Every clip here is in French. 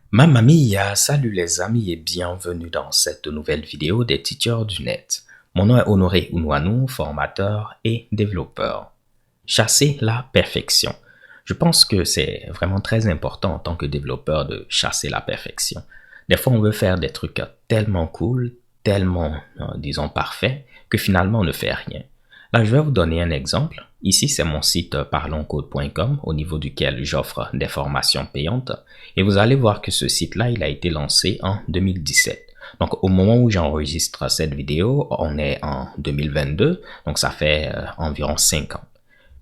Mamma mia, salut les amis et bienvenue dans cette nouvelle vidéo des Teachers du Net. Mon nom est Honoré Unouanou, formateur et développeur. Chasser la perfection. Je pense que c'est vraiment très important en tant que développeur de chasser la perfection. Des fois, on veut faire des trucs tellement cool, tellement, disons, parfaits, que finalement, on ne fait rien. Là, je vais vous donner un exemple. Ici, c'est mon site parlonscode.com au niveau duquel j'offre des formations payantes. Et vous allez voir que ce site-là, il a été lancé en 2017. Donc, au moment où j'enregistre cette vidéo, on est en 2022. Donc, ça fait environ 5 ans.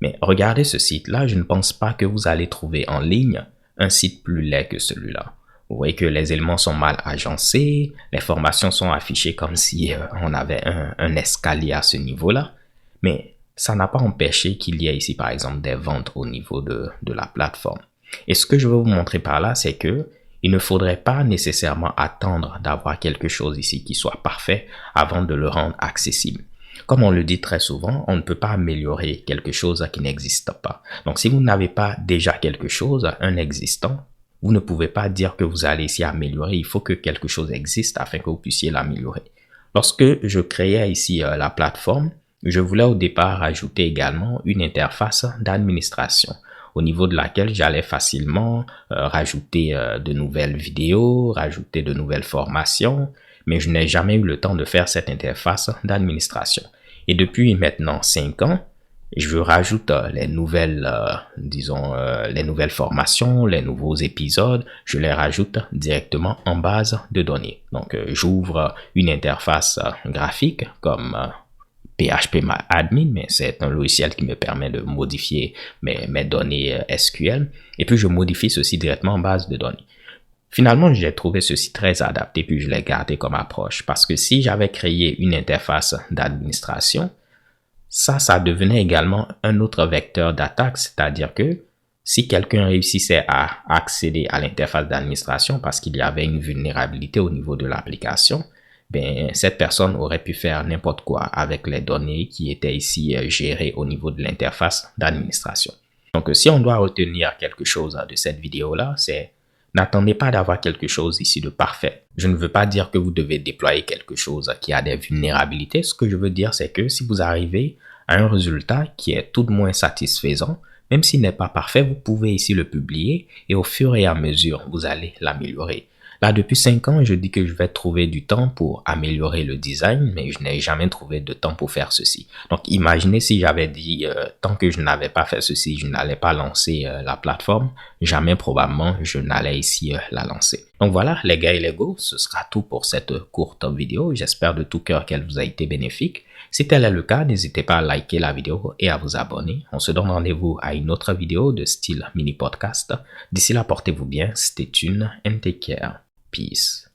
Mais regardez ce site-là, je ne pense pas que vous allez trouver en ligne un site plus laid que celui-là. Vous voyez que les éléments sont mal agencés, les formations sont affichées comme si on avait un escalier à ce niveau-là. Mais ça n'a pas empêché qu'il y ait ici, par exemple, des ventes au niveau de la plateforme. Et ce que je veux vous montrer par là, c'est que il ne faudrait pas nécessairement attendre d'avoir quelque chose ici qui soit parfait avant de le rendre accessible. Comme on le dit très souvent, on ne peut pas améliorer quelque chose qui n'existe pas. Donc, si vous n'avez pas déjà quelque chose, un existant, vous ne pouvez pas dire que vous allez ici améliorer. Il faut que quelque chose existe afin que vous puissiez l'améliorer. Lorsque je créais ici la plateforme, je voulais au départ ajouter également une interface d'administration au niveau de laquelle j'allais facilement rajouter de nouvelles vidéos, rajouter de nouvelles formations, mais je n'ai jamais eu le temps de faire cette interface d'administration. Et depuis maintenant 5 ans, je rajoute les nouvelles, les nouvelles formations, les nouveaux épisodes, je les rajoute directement en base de données. Donc, j'ouvre une interface graphique comme PHP Admin, mais c'est un logiciel qui me permet de modifier mes données SQL, et puis je modifie ceci directement en base de données. Finalement, j'ai trouvé ceci très adapté, puis je l'ai gardé comme approche, parce que si j'avais créé une interface d'administration, ça devenait également un autre vecteur d'attaque, c'est-à-dire que si quelqu'un réussissait à accéder à l'interface d'administration parce qu'il y avait une vulnérabilité au niveau de l'application, ben, cette personne aurait pu faire n'importe quoi avec les données qui étaient ici gérées au niveau de l'interface d'administration. Donc, si on doit retenir quelque chose de cette vidéo-là, c'est n'attendez pas d'avoir quelque chose ici de parfait. Je ne veux pas dire que vous devez déployer quelque chose qui a des vulnérabilités. Ce que je veux dire, c'est que si vous arrivez à un résultat qui est tout de moins satisfaisant, même s'il n'est pas parfait, vous pouvez ici le publier et au fur et à mesure, vous allez l'améliorer. Là, depuis 5 ans, je dis que je vais trouver du temps pour améliorer le design, mais je n'ai jamais trouvé de temps pour faire ceci. Donc, imaginez si j'avais dit, tant que je n'avais pas fait ceci, je n'allais pas lancer la plateforme, jamais probablement je n'allais ici la lancer. Donc voilà, les gars et les go, ce sera tout pour cette courte vidéo. J'espère de tout cœur qu'elle vous a été bénéfique. Si tel est le cas, n'hésitez pas à liker la vidéo et à vous abonner. On se donne rendez-vous à une autre vidéo de style mini podcast. D'ici là, portez-vous bien, stay tuned and take care. Peace.